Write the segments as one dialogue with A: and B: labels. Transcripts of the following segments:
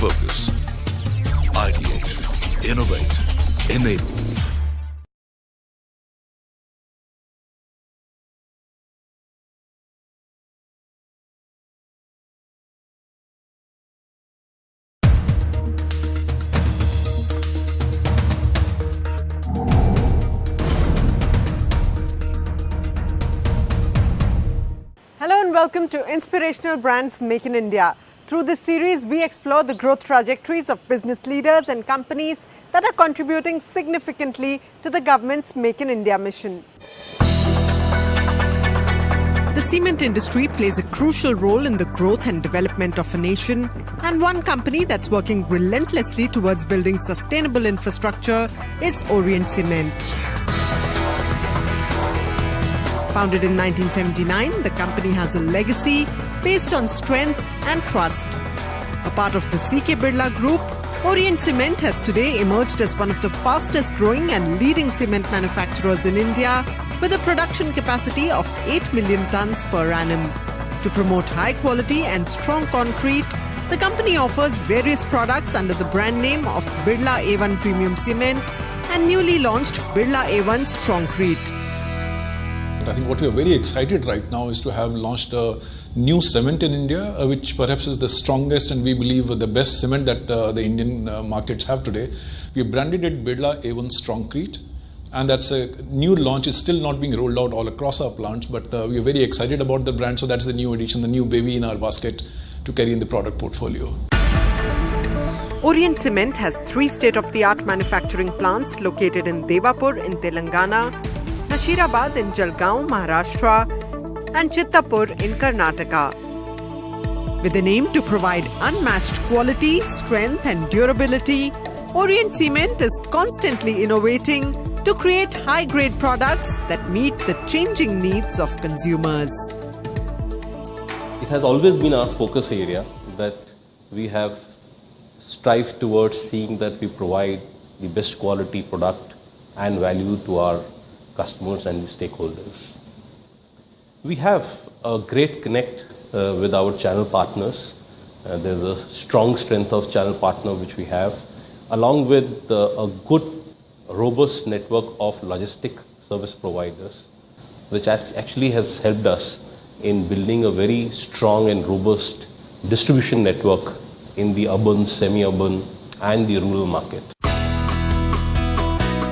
A: Focus. Ideate. Innovate. Enable.
B: Hello and welcome to Inspirational Brands Make in India. Through this series, we explore the growth trajectories of business leaders and companies that are contributing significantly to the government's Make in India mission. The cement industry plays a crucial role in the growth and development of a nation, and one company that's working relentlessly towards building sustainable infrastructure is Orient Cement. Founded in 1979, the company has a legacy based on strength and trust. A part of the C.K. Birla Group, Orient Cement has today emerged as one of the fastest growing and leading cement manufacturers in India, with a production capacity of 8 million tons per annum. To promote high quality and strong concrete, the company offers various products under the brand name of Birla A1 Premium Cement and newly launched Birla A1 Strongcrete.
C: I think what we are very excited right now is to have launched a new cement in India, which perhaps is the strongest and we believe the best cement that the Indian markets have today. We have branded it Birla A1 Strongcrete, and that's a new launch. It's still not being rolled out all across our plants, but we are very excited about the brand. So that's the new addition, the new baby in our basket to carry in the product portfolio.
B: Orient Cement has 3 state-of-the-art manufacturing plants located in Devapur in Telangana, Nasirabad in Jalgaon, Maharashtra, and Chittapur in Karnataka. With an aim to provide unmatched quality, strength and durability, Orient Cement is constantly innovating to create high-grade products that meet the changing needs of consumers.
D: It has always been our focus area that we have strived towards seeing that we provide the best quality product and value to our customers and the stakeholders. We have a great connect with our channel partners. There's a strong strength of channel partner which we have, along with a good, robust network of logistic service providers, which actually has helped us in building a very strong and robust distribution network in the urban, semi-urban and the rural market.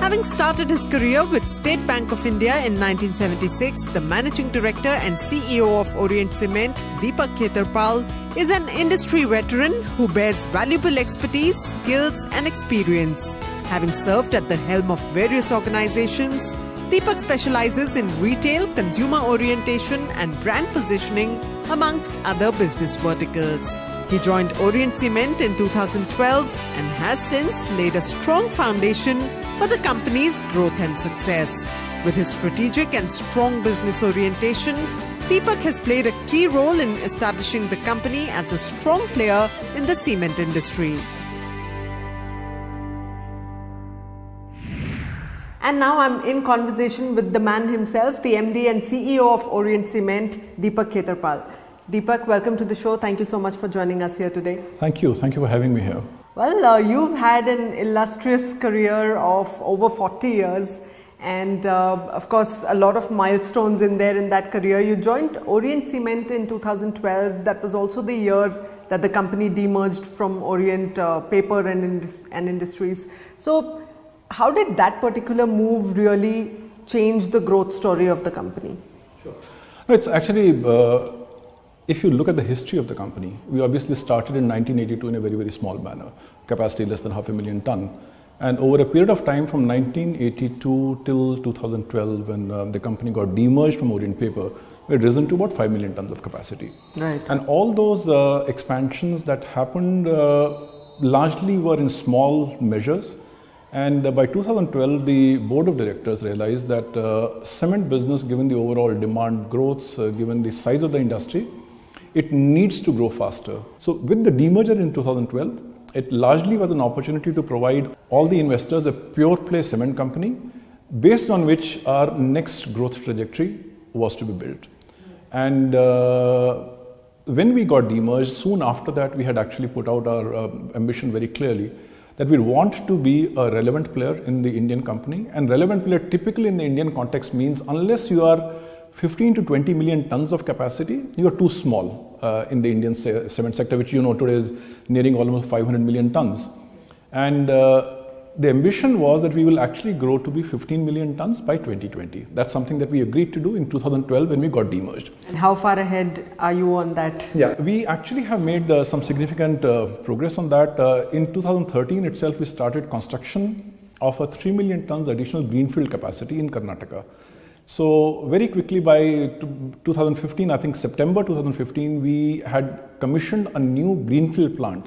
B: Having started his career with State Bank of India in 1976, the Managing Director and CEO of Orient Cement, Deepak Khetarpal, is an industry veteran who bears valuable expertise, skills and experience. Having served at the helm of various organizations, Deepak specializes in retail, consumer orientation and brand positioning amongst other business verticals. He joined Orient Cement in 2012 and has since laid a strong foundation for the company's growth and success. With his strategic and strong business orientation, Deepak has played a key role in establishing the company as a strong player in the cement industry. And now I'm in conversation with the man himself, the MD and CEO of Orient Cement, Deepak Khetarpal. Deepak, welcome to the show. Thank you so much for joining us here today.
C: Thank you. Thank you for having me here.
B: Well, you've had an illustrious career of over 40 years and of course a lot of milestones in there in that career. You joined Orient Cement in 2012. That was also the year that the company demerged from Orient Paper and Industries. So how did that particular move really change the growth story of the company?
C: Sure. No, it's actually if you look at the history of the company, we obviously started in 1982 in a very, very small manner, capacity less than 500,000 tons. And over a period of time from 1982 till 2012, when the company got demerged from Orient Paper, we had risen to about 5 million tons of capacity.
B: Right.
C: And all those expansions that happened largely were in small measures. And by 2012, the board of directors realized that cement business, given the overall demand growth, given the size of the industry, it needs to grow faster. So with the demerger in 2012, it largely was an opportunity to provide all the investors a pure play cement company based on which our next growth trajectory was to be built. And when we got demerged, soon after that, we had actually put out our ambition very clearly that we want to be a relevant player in the Indian company. And relevant player typically in the Indian context means unless you are 15 to 20 million tons of capacity, you are too small in the Indian cement sector, which you know today is nearing almost 500 million tons. And the ambition was that we will actually grow to be 15 million tons by 2020. That's something that we agreed to do in 2012 when we got demerged.
B: And how far ahead are you on that?
C: Yeah, we actually have made some significant progress on that. In 2013 itself, we started construction of a 3 million tons additional greenfield capacity in Karnataka. So very quickly by 2015, I think September 2015, we had commissioned a new greenfield plant,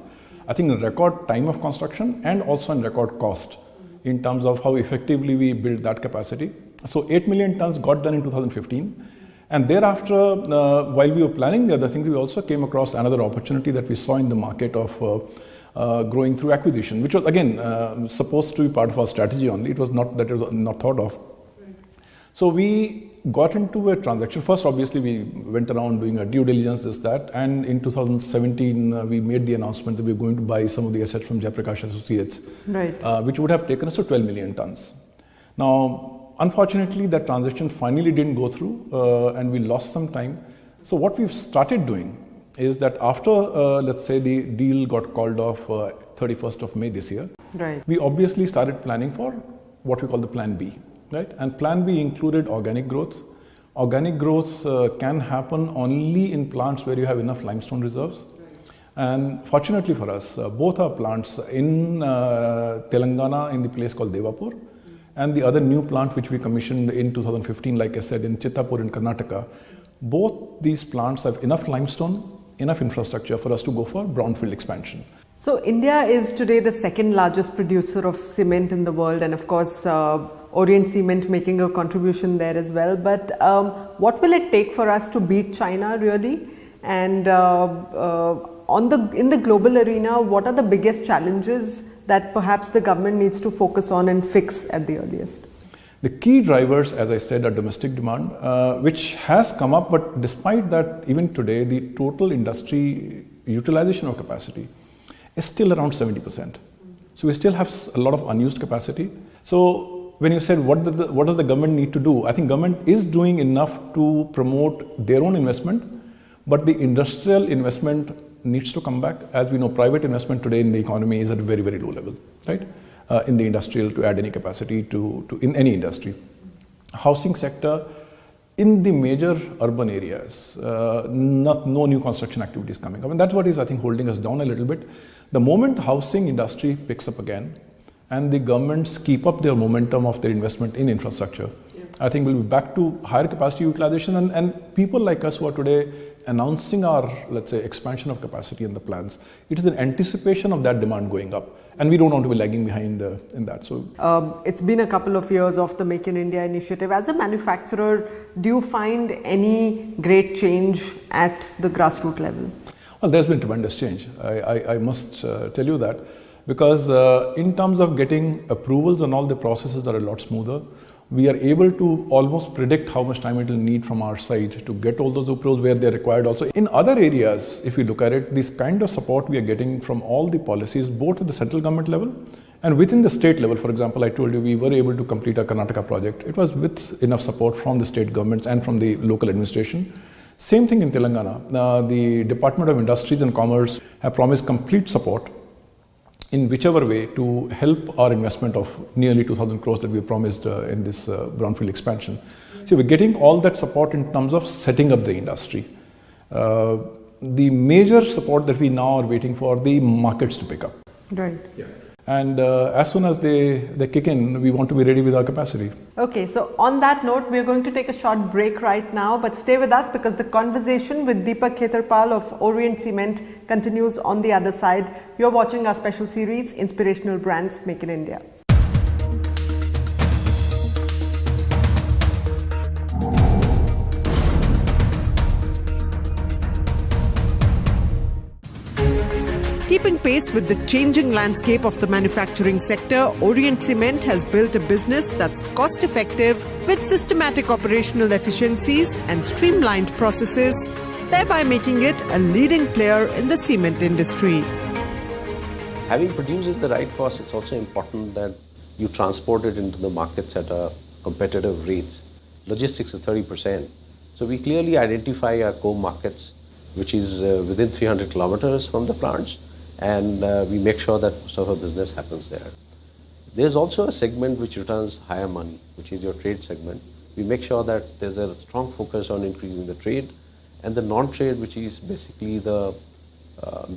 C: I think in record time of construction and also in record cost in terms of how effectively we built that capacity. So 8 million tons got done in 2015. And thereafter, while we were planning the other things, we also came across another opportunity that we saw in the market of growing through acquisition, which was again supposed to be part of our strategy only. It was not that it was not thought of. So we got into a transaction. First, obviously, we went around doing a due diligence, this, that. And in 2017, we made the announcement that we were going to buy some of the assets from Jayaprakash Associates, right, which would have taken us to 12 million tons. Now, unfortunately, that transaction finally didn't go through and we lost some time. So what we've started doing is that after, let's say, the deal got called off 31st of May this year, right, we obviously started planning for what we call the Plan B. Right? And Plan B included organic growth. Organic growth can happen only in plants where you have enough limestone reserves. And fortunately for us, both our plants in Telangana in the place called Devapur and the other new plant which we commissioned in 2015, like I said, in Chittapur in Karnataka, both these plants have enough limestone, enough infrastructure for us to go for brownfield expansion.
B: So India is today the second largest producer of cement in the world, and of course Orient Cement making a contribution there as well. But what will it take for us to beat China really? And in the global arena, what are the biggest challenges that perhaps the government needs to focus on and fix at the earliest?
C: The key drivers, as I said, are domestic demand, which has come up, but despite that, even today, the total industry utilization of capacity is still around 70%. So we still have a lot of unused capacity. So when you said what does the government need to do, I think government is doing enough to promote their own investment, but the industrial investment needs to come back. As we know, private investment today in the economy is at a very, very low level, right? In the industrial to add any capacity in any industry. Housing sector, in the major urban areas, no new construction activities coming up. And that's what is, I think, holding us down a little bit. The moment the housing industry picks up again and the governments keep up their momentum of their investment in infrastructure, I think we'll be back to higher capacity utilization, and people like us who are today announcing our, let's say, expansion of capacity in the plans, it is an anticipation of that demand going up. And we don't want to be lagging behind in that. So
B: it's been a couple of years of the Make in India initiative. As a manufacturer, do you find any great change at the grassroots level?
C: Well, there's been tremendous change. I must tell you that, because in terms of getting approvals and all the processes are a lot smoother. We are able to almost predict how much time it will need from our side to get all those approvals where they're required also. In other areas, if you look at it, this kind of support we are getting from all the policies, both at the central government level and within the state level. For example, I told you we were able to complete a Karnataka project. It was with enough support from the state governments and from the local administration. Same thing in Telangana. The Department of Industries and Commerce have promised complete support in whichever way to help our investment of nearly 2,000 crores that we promised in this brownfield expansion. So we're getting all that support in terms of setting up the industry. The major support that we now are waiting for the markets to pick up.
B: Right.
C: Yeah. And as soon as they kick in, we want to be ready with our capacity.
B: Okay, so on that note, we're going to take a short break right now, but stay with us because the conversation with Deepak Khetarpal of Orient Cement continues on the other side. You're watching our special series, Inspirational Brands Make in India.
E: Keeping pace with the changing landscape of the manufacturing sector, Orient Cement has built a business that's cost-effective with systematic operational efficiencies and streamlined processes.
B: thereby making it a leading player in the cement industry.
D: Having produced at the right cost, it's also important that you transport it into the markets at a competitive rates. Logistics is 30%. So we clearly identify our core markets, which is within 300 kilometers from the plants, and we make sure that most of our business happens there. There's also a segment which returns higher money, which is your trade segment. We make sure that there's a strong focus on increasing the trade, and the non-trade, which is basically the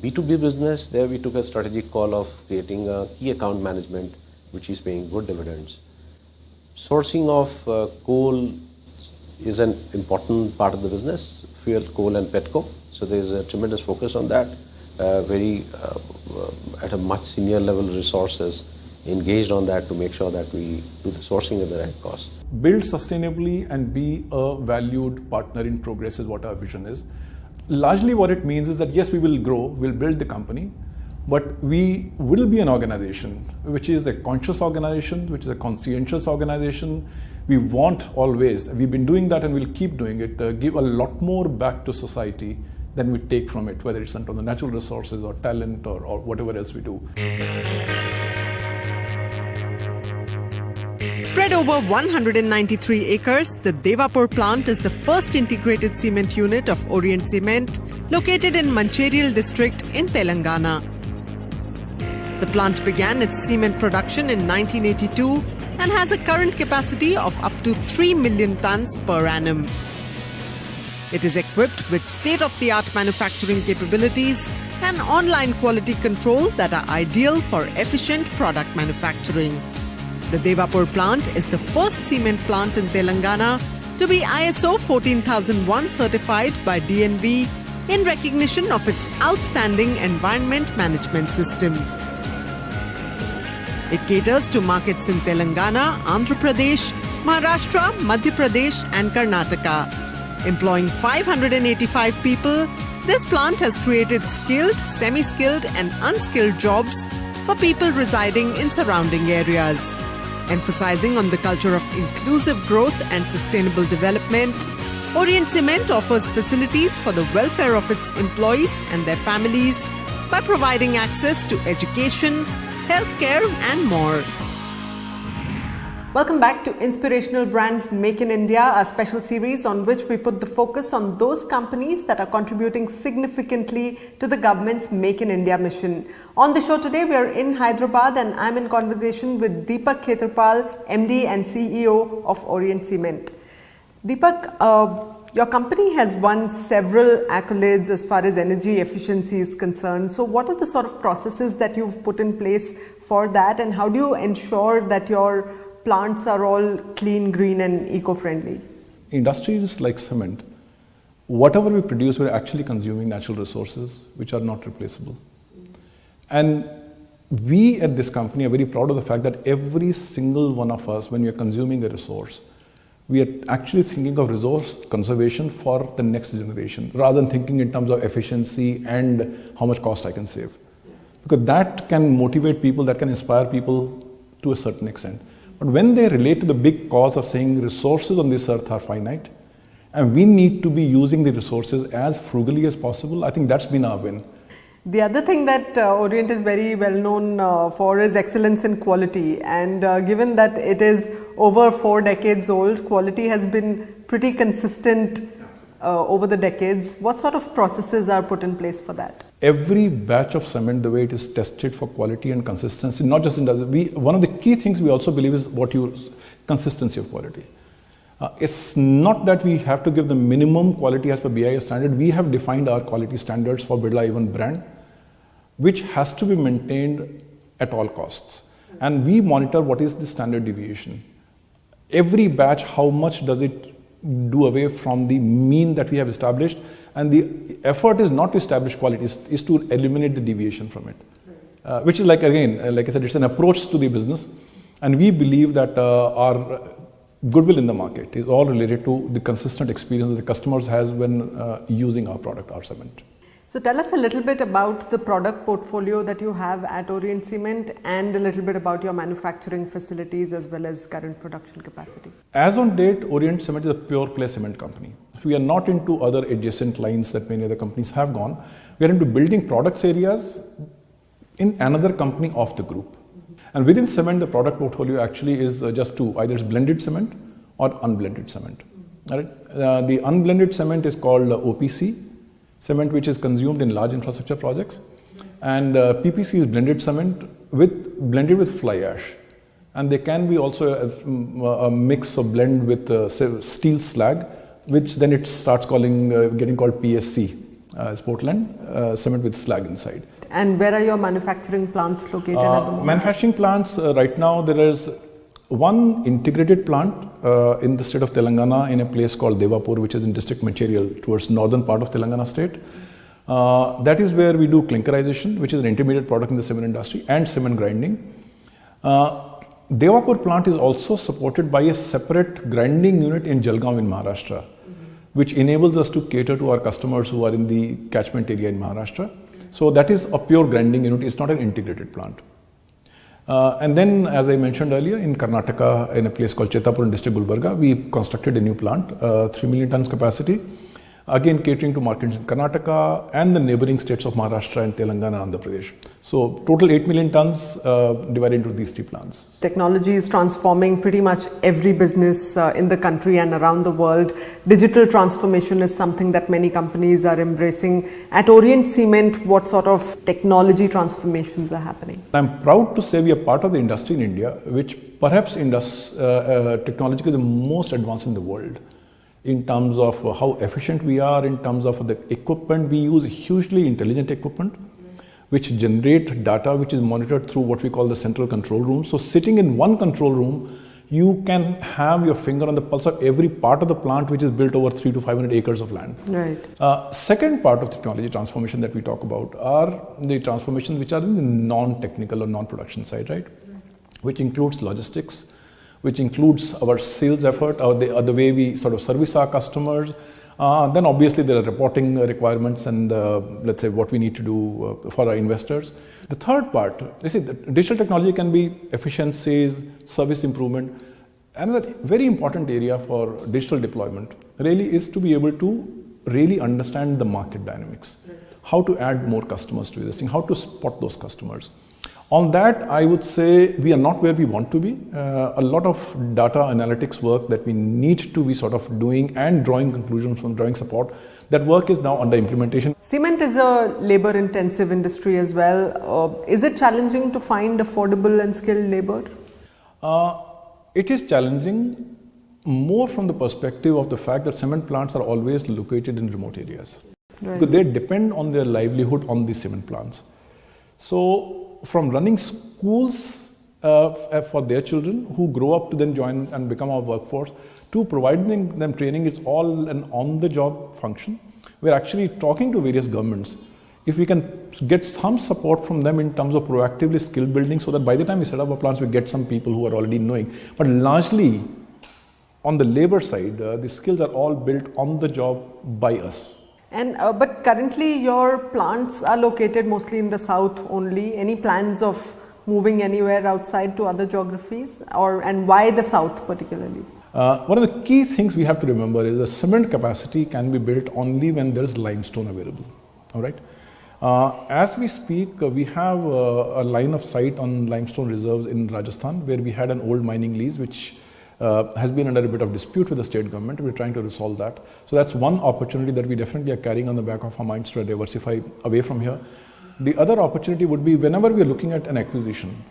D: B2B business. There we took a strategic call of creating a key account management, which is paying good dividends. Sourcing of coal is an important part of the business, fuel, coal and petcoke. So there's a tremendous focus on that. At a much senior level, resources engaged on that to make sure that we do the sourcing at the right cost.
C: Build sustainably and be a valued partner in progress is what our vision is. Largely what it means is that yes, we will grow, we'll build the company, but we will be an organization which is a conscious organization, which is a conscientious organization. We want always, we've been doing that and we'll keep doing it, give a lot more back to society than we take from it, whether it's on the natural resources or talent or whatever else we do.
B: Spread over 193 acres, the Devapur plant is the first integrated cement unit of Orient Cement, located in Mancherial district in Telangana. The plant began its cement production in 1982 and has a current capacity of up to 3 million tons per annum. It is equipped with state-of-the-art manufacturing capabilities and online quality control that are ideal for efficient product manufacturing. The Devapur plant is the first cement plant in Telangana to be ISO 14001 certified by DNV in recognition of its outstanding environment management system. It caters to markets in Telangana, Andhra Pradesh, Maharashtra, Madhya Pradesh and Karnataka. Employing 585 people, this plant has created skilled, semi-skilled and unskilled jobs for people residing in surrounding areas. Emphasizing on the culture of inclusive growth and sustainable development, Orient Cement offers facilities for the welfare of its employees and their families by providing access to education, healthcare and more. Welcome back to Inspirational Brands Make in India, a special series on which we put the focus on those companies that are contributing significantly to the government's Make in India mission. On the show today, we are in Hyderabad and I'm in conversation with Deepak Khetarpal, MD and CEO of Orient Cement. Deepak, your company has won several accolades as far as energy efficiency is concerned. So what are the sort of processes that you've put in place for that, and how do you ensure that your plants are all clean, green and eco-friendly?
C: Industries like cement, whatever we produce, we're actually consuming natural resources which are not replaceable. And we at this company are very proud of the fact that every single one of us, when we are consuming a resource, we are actually thinking of resource conservation for the next generation, rather than thinking in terms of efficiency and how much cost I can save. Because that can motivate people, that can inspire people to a certain extent. But when they relate to the big cause of saying resources on this earth are finite, and we need to be using the resources as frugally as possible, I think that's been our win.
B: The other thing that Orient is very well known for is excellence in quality, and given that it is over 4 decades old, quality has been pretty consistent over the decades. What sort of processes are put in place for that?
C: Every batch of cement, the way it is tested for quality and consistency, not just in one of the key things we also believe is consistency of quality. It's not that we have to give the minimum quality as per BIS standard. We have defined our quality standards for Birla Even brand, which has to be maintained at all costs. And we monitor what is the standard deviation. Every batch, how much does it do away from the mean that we have established, and the effort is not to establish quality, is to eliminate the deviation from it. Which is like I said, it's an approach to the business, and we believe that our goodwill in the market is all related to the consistent experience that the customers has when using our product, our cement.
B: So tell us a little bit about the product portfolio that you have at Orient Cement and a little bit about your manufacturing facilities as well as current production capacity.
C: As on date, Orient Cement is a pure play cement company. We are not into other adjacent lines that many other companies have gone. We are into building products areas in another company of the group. And within cement, the product portfolio actually is just two. Either it's blended cement or unblended cement. Right? The unblended cement is called OPC, cement which is consumed in large infrastructure projects. And PPC is blended cement blended with fly ash. And they can be also a mix or blend with steel slag, which then it starts getting called PSC, as Portland cement with slag inside.
E: And where are your manufacturing plants located at the moment?
C: Manufacturing plants, right now there is one integrated plant in the state of Telangana in a place called Devapur, which is in district Material towards northern part of Telangana state. That is where we do clinkerization, which is an intermediate product in the cement industry, and cement grinding. Devapur plant is also supported by a separate grinding unit in Jalgaon in Maharashtra, which enables us to cater to our customers who are in the catchment area in Maharashtra. So that is a pure grinding unit, it's not an integrated plant. And then, as I mentioned earlier, in Karnataka, in a place called Chetapuram district, Gulbarga, we constructed a new plant, 3 million tons capacity, again catering to markets in Karnataka and the neighboring states of Maharashtra and Telangana and Andhra Pradesh. So total 8 million tons divided into these three plants.
E: Technology is transforming pretty much every business in the country and around the world. Digital transformation is something that many companies are embracing. At Orient Cement, what sort of technology transformations are happening?
C: I'm proud to say we are part of the industry in India, which perhaps technologically the most advanced in the world, in terms of how efficient we are, in terms of the equipment. We use hugely intelligent equipment, which generate data, which is monitored through what we call the central control room. So sitting in one control room, you can have your finger on the pulse of every part of the plant, which is built over 300 to 500 acres of land.
E: Right.
C: Second part of technology transformation that we talk about are the transformations which are in the non-technical or non-production side, right? Which includes logistics, which includes our sales effort, or the way we sort of service our customers. Then obviously there are reporting requirements and let's say what we need to do for our investors. The third part, you see, the digital technology can be efficiencies, service improvement. Another very important area for digital deployment really is to be able to really understand the market dynamics, how to add more customers to this thing, how to spot those customers. On that, I would say we are not where we want to be. A lot of data analytics work that we need to be sort of doing and drawing conclusions from drawing support, that work is now under implementation.
E: Cement is a labor-intensive industry as well. Is it challenging to find affordable and skilled labor?
C: It is challenging more from the perspective of the fact that cement plants are always located in remote areas. Right. Because they depend on their livelihood on the cement plants. So from running schools for their children who grow up to then join and become our workforce, to providing them training, it's all an on-the-job function. We're actually talking to various governments. If we can get some support from them in terms of proactively skill building, so that by the time we set up our plants, we get some people who are already knowing. But largely, on the labor side, the skills are all built on the job by us.
E: And but currently your plants are located mostly in the south only. Any plans of moving anywhere outside to other geographies, and why the south particularly?
C: One of the key things we have to remember is the cement capacity can be built only when there is limestone available. All right. As we speak, we have a line of sight on limestone reserves in Rajasthan, where we had an old mining lease which has been under a bit of dispute with the state government. We're trying to resolve that. So that's one opportunity that we definitely are carrying on the back of our minds to diversify away from here. The other opportunity would be whenever we're looking at an acquisition,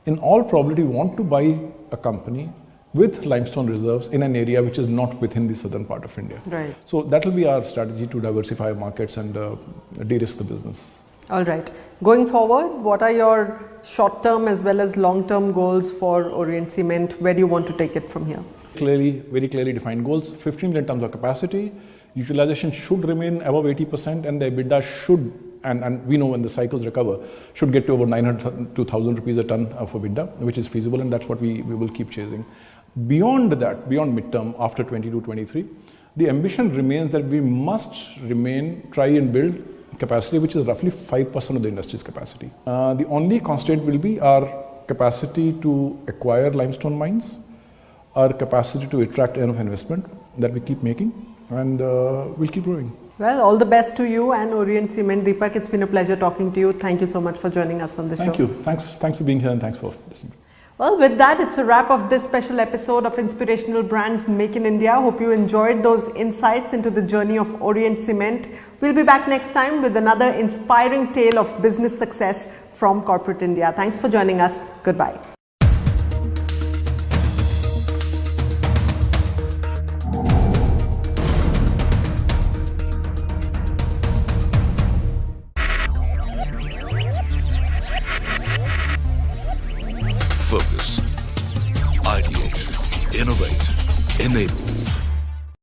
C: in all probability we want to buy a company with limestone reserves in an area which is not within the southern part of India.
E: Right.
C: So that will be our strategy to diversify markets and de-risk the business.
E: All right. Going forward, what are your short-term as well as long-term goals for Orient Cement? Where do you want to take it from here?
C: Very clearly defined goals. 15 million tons of capacity. Utilization should remain above 80%, and the EBITDA should, and we know when the cycles recover, should get to over 900 to 1,000 rupees a ton of EBITDA, which is feasible, and that's what we will keep chasing. Beyond that, beyond midterm, after 22-23, the ambition remains that we must try and build capacity which is roughly 5% of the industry's capacity. The only constraint will be our capacity to acquire limestone mines, our capacity to attract enough investment that we keep making, and we'll keep growing.
E: Well, all the best to you and Orient Cement. Deepak, it's been a pleasure talking to you. Thank you so much for joining us on the show.
C: Thank you. Thanks for being here, and thanks for listening.
E: Well, with that, it's a wrap of this special episode of Inspirational Brands Make in India. Hope you enjoyed those insights into the journey of Orient Cement. We'll be back next time with another inspiring tale of business success from corporate India. Thanks for joining us. Goodbye.
A: Focus, ideate, innovate, enable.